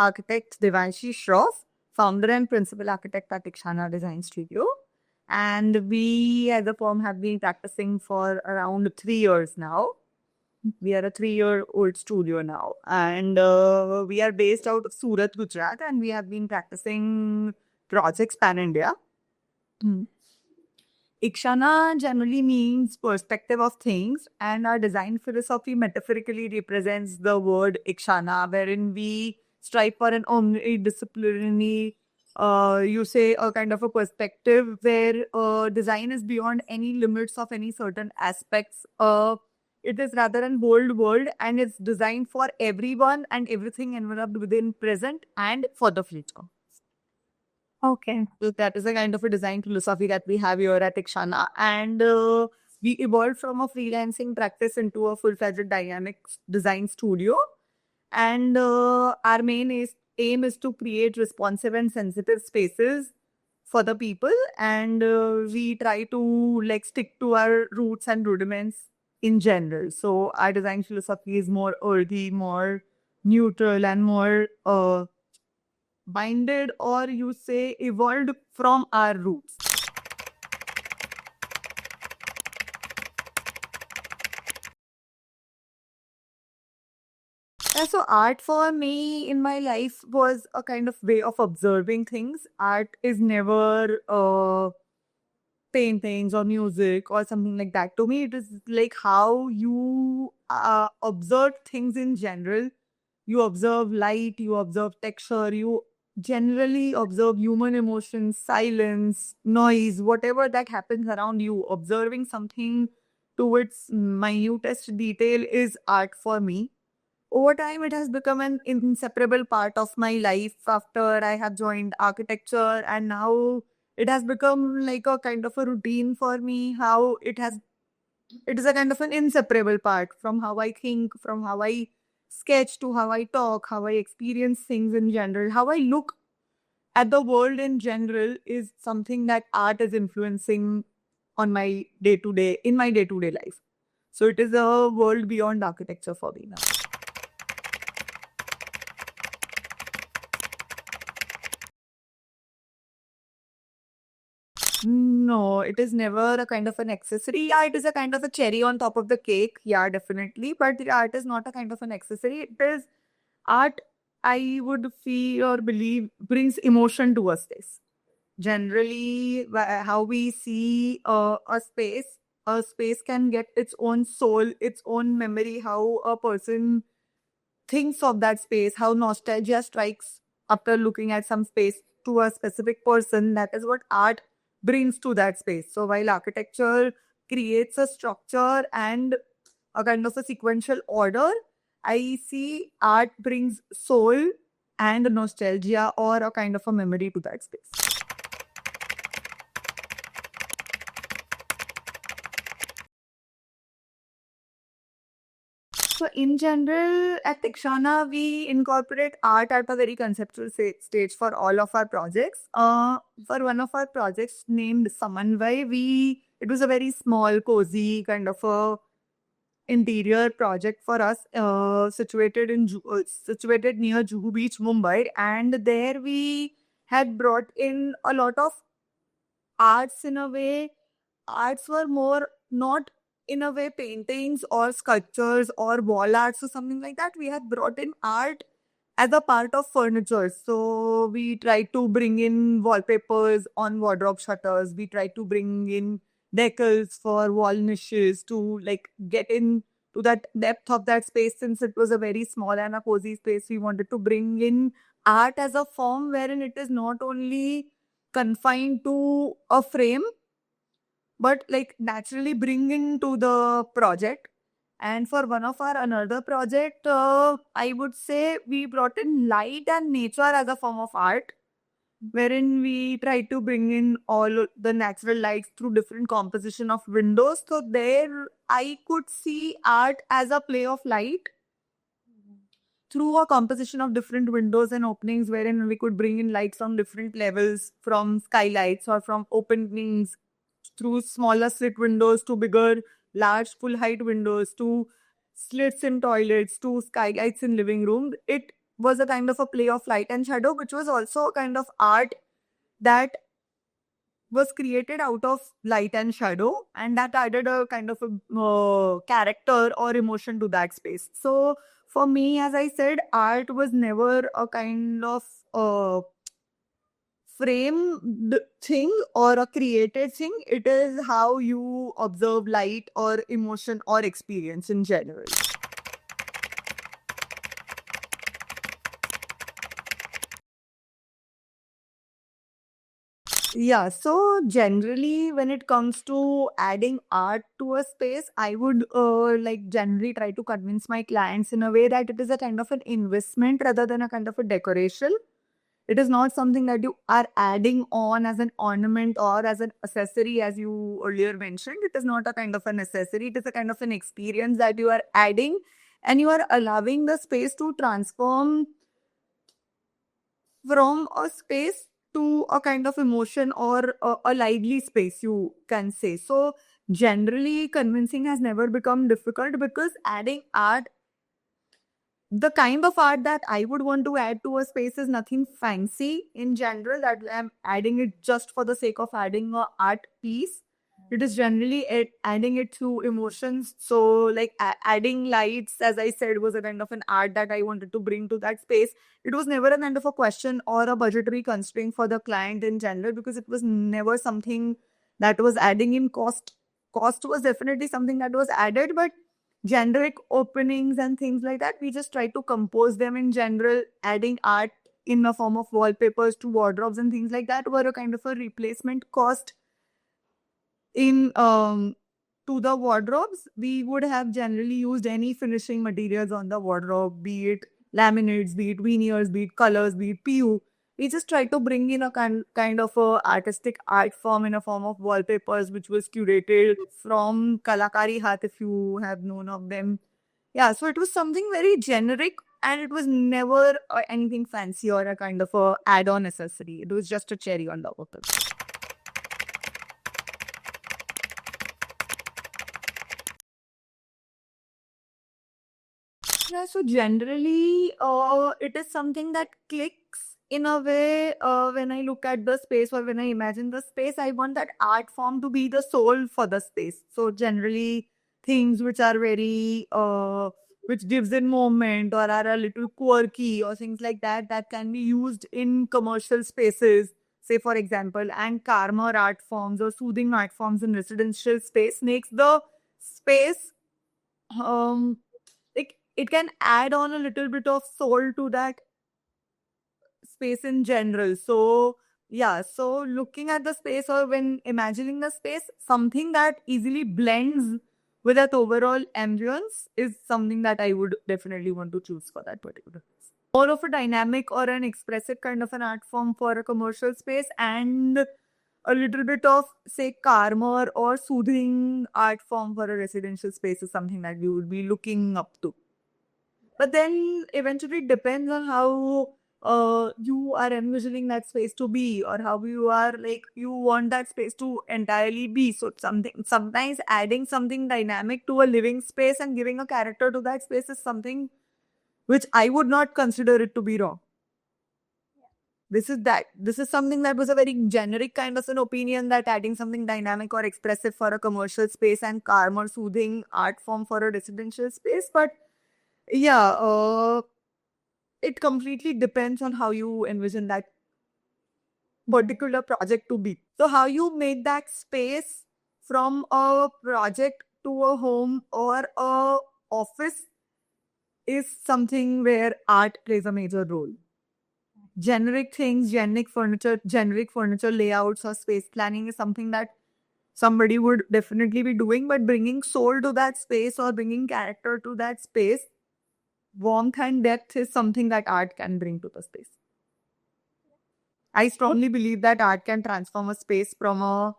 architect Devanshi Shroff, founder and principal architect at Ikshana Design Studio. And we as a firm have been practicing for around 3 years now. We are a 3-year-old studio now. And we are based out of Surat, Gujarat, and we have been practicing projects pan India. Ikshana generally means perspective of things, and our design philosophy metaphorically represents the word Ikshana, wherein we strive for an omnidisciplinary, you say, a kind of a perspective where design is beyond any limits of any certain aspects. It is rather an bold world, and it's designed for everyone and everything enveloped within present and for the future. Okay. So that is a kind of a design philosophy that we have here at Ikshana. And we evolved from a freelancing practice into a full-fledged dynamic design studio. And our aim is to create responsive and sensitive spaces for the people. And we try to like stick to our roots and rudiments in general. So our design philosophy is more earthy, more neutral, and more binded, or you say evolved from our roots. So art for me in my life was a kind of way of observing things. Art is never paintings or music or something like that. To me, it is like how you observe things in general. You observe light, you observe texture, you generally observe human emotions, silence, noise, whatever that happens around you. Observing something to its minutest detail is art for me. Over time, it has become an inseparable part of my life after I have joined architecture, and now it has become like a kind of a routine for me. It is a kind of an inseparable part from how I think, from how I sketch to how I talk, how I experience things in general, how I look at the world in general is something that art is influencing on my day to day, in my day to day life. So it is a world beyond architecture for me now. No, it is never a kind of an accessory. Yeah, it is a kind of a cherry on top of the cake. Yeah, definitely. But the art is not a kind of an accessory. It is art, I would feel or believe, brings emotion to a space. Generally, how we see a space can get its own soul, its own memory, how a person thinks of that space, how nostalgia strikes after looking at some space to a specific person. That is what art brings to that space. So while architecture creates a structure and a kind of a sequential order, I see art brings soul and nostalgia or a kind of a memory to that space. So in general, at Tikshana, we incorporate art at a very conceptual stage for all of our projects. For one of our projects named Samanvay, it was a very small, cozy kind of a interior project for us, situated near Juhu Beach, Mumbai, and there we had brought in a lot of arts in a way. Arts were more not in a way paintings or sculptures or wall arts or something like that. We had brought in art as a part of furniture. So we tried to bring in wallpapers on wardrobe shutters. We tried to bring in decals for wall niches to like get in to that depth of that space. Since it was a very small and a cozy space, we wanted to bring in art as a form wherein it is not only confined to a frame but like naturally bring into the project. And for one of our another project, I would say we brought in light and nature as a form of art, wherein we try to bring in all the natural lights through different composition of windows. So there I could see art as a play of light through a composition of different windows and openings, wherein we could bring in light from different levels, from skylights or from openings through smaller slit windows to bigger, large full height windows to slits in toilets to skylights in living room. It was a kind of a play of light and shadow, which was also a kind of art that was created out of light and shadow, and that added a kind of a character or emotion to that space. So for me, as I said, art was never a kind of framed thing or a created thing. It is how you observe light or emotion or experience in general. Yeah, so generally, when it comes to adding art to a space, I would like generally try to convince my clients in a way that it is a kind of an investment rather than a kind of a decoration. It is not something that you are adding on as an ornament or as an accessory, as you earlier mentioned. It is not a kind of a necessary, it is a kind of an experience that you are adding, and you are allowing the space to transform from a space to a kind of emotion or a lively space, you can say. So generally convincing has never become difficult, because adding art, the kind of art that I would want to add to a space is nothing fancy in general, that I'm adding it just for the sake of adding a art piece. It is generally adding it through emotions. So, like adding lights, as I said, was a kind of an art that I wanted to bring to that space. It was never a kind of a question or a budgetary constraint for the client in general, because it was never something that was adding in cost. Cost was definitely something that was added, but generic openings and things like that, we just try to compose them in general. Adding art in the form of wallpapers to wardrobes and things like that were a kind of a replacement cost in to the wardrobes. We would have generally used any finishing materials on the wardrobe, be it laminates, be it veneers, be it colors, be it PU. We just try to bring in a kind of a artistic art form in a form of wallpapers, which was curated from Kalakari Hath, if you have known of them. Yeah, so it was something very generic, and it was never anything fancy or a kind of a add-on accessory. It was just a cherry on the top. Yeah, so generally, it is something that clicks in a way when I look at the space or when I imagine the space. I want that art form to be the soul for the space. So generally, things which are very, which gives in moment or are a little quirky or things like that, that can be used in commercial spaces. Say, for example, and calmer art forms or soothing art forms in residential space makes the space um like it can add on a little bit of soul to that space in general. So yeah, so looking at the space or when imagining the space, something that easily blends with that overall ambience is something that I would definitely want to choose for that particular space. More of a dynamic or an expressive kind of an art form for a commercial space, and a little bit of, say, calmer or soothing art form for a residential space is something that we would be looking up to. But then eventually it depends on how you are envisioning that space to be, or how you are like you want that space to entirely be. So something, sometimes adding something dynamic to a living space and giving a character to that space is something which I would not consider it to be wrong. This is something that was a very generic kind of an opinion, that adding something dynamic or expressive for a commercial space and calm or soothing art form for a residential space. But yeah, it completely depends on how you envision that particular project to be. So how you make that space from a project to a home or a office is something where art plays a major role. Generic things, generic furniture layouts or space planning is something that somebody would definitely be doing, but bringing soul to that space or bringing character to that space, warmth and depth is something that art can bring to the space. I strongly believe that art can transform a space from a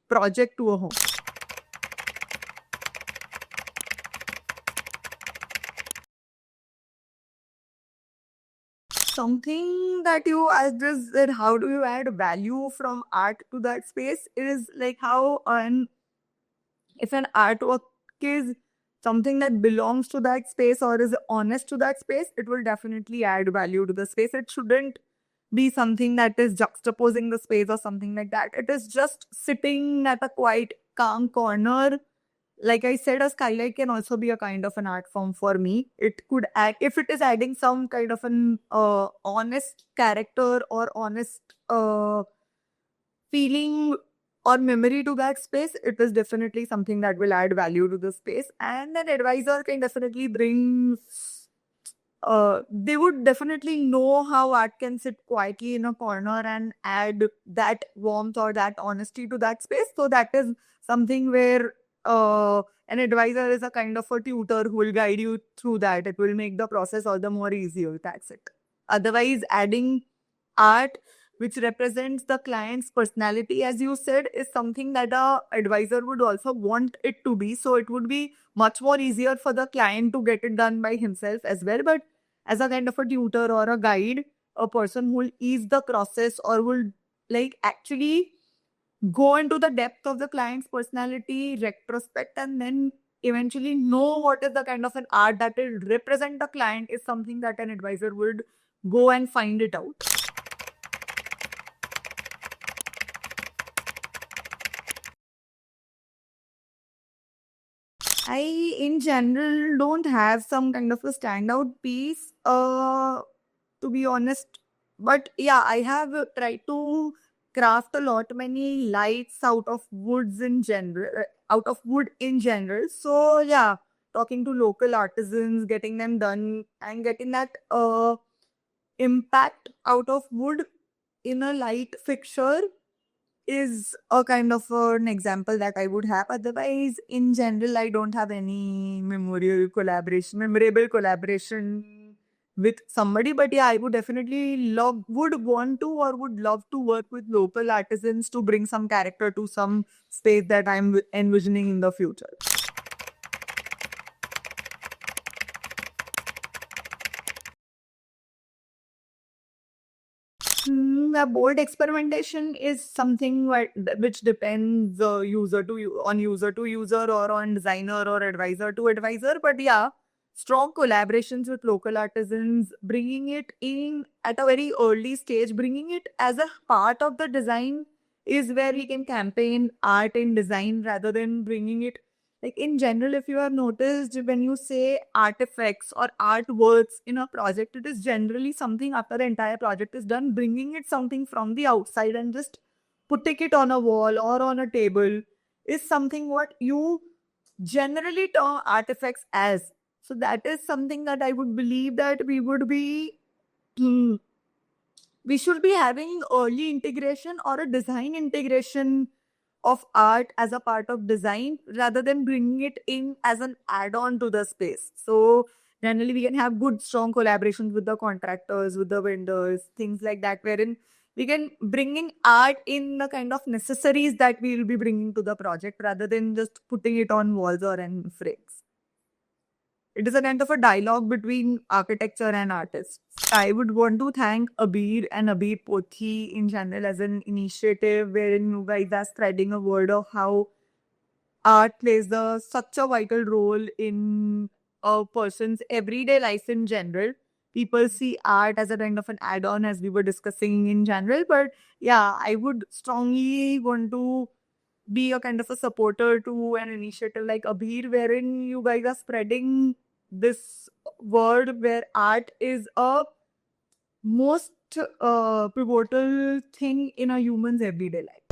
project to a home. Something that you asked is that how do you add value from art to that space is like how if an artwork is something that belongs to that space or is honest to that space, it will definitely add value to the space. It shouldn't be something that is juxtaposing the space or something like that. It is just sitting at a quiet, calm corner. Like I said, a skylight can also be a kind of an art form for me. It could add, if it is adding some kind of an honest character or honest feeling or memory to that space, it is definitely something that will add value to the space. And an advisor can definitely bring, they would definitely know how art can sit quietly in a corner and add that warmth or that honesty to that space. So that is something where an advisor is a kind of a tutor who will guide you through that. It will make the process all the more easier. That's it. Otherwise, adding art which represents the client's personality, as you said, is something that a advisor would also want it to be. So it would be much more easier for the client to get it done by himself as well. But as a kind of a tutor or a guide, a person who will ease the process or will like actually go into the depth of the client's personality, retrospect, and then eventually know what is the kind of an art that will represent the client is something that an advisor would go and find it out. I, in general, don't have some kind of a standout piece, to be honest. But yeah, I have tried to craft a lot many lights out of wood in general. So yeah, talking to local artisans, getting them done, and getting that impact out of wood in a light fixture is a kind of an example that I would have. Otherwise, in general, I don't have any memorable collaboration with somebody. But yeah, I would definitely would want to or would love to work with local artisans to bring some character to some space that I'm envisioning in the future. The bold experimentation is something which depends on user to user or on designer or advisor to advisor. But yeah, strong collaborations with local artisans, bringing it in at a very early stage, bringing it as a part of the design is where we can campaign art in design rather than bringing it like in general. If you have noticed, when you say artifacts or artworks in a project, it is generally something after the entire project is done, bringing it something from the outside and just putting it on a wall or on a table is something what you generally term artifacts as. So that is something that I would believe that we should be having early integration or a design integration of art as a part of design rather than bringing it in as an add-on to the space. So generally we can have good strong collaborations with the contractors, with the vendors, things like that, wherein we can bring in art in the kind of necessaries that we will be bringing to the project rather than just putting it on walls or in frames. It is a kind of a dialogue between architecture and artists. I would want to thank Abir and Abir Pothi in general as an initiative wherein you guys are spreading a word of how art plays such a vital role in a person's everyday life in general. People see art as a kind of an add-on as we were discussing in general. But yeah, I would strongly want to be a kind of a supporter to an initiative like Abir, wherein you guys are spreading this word where art is a most pivotal thing in a human's everyday life.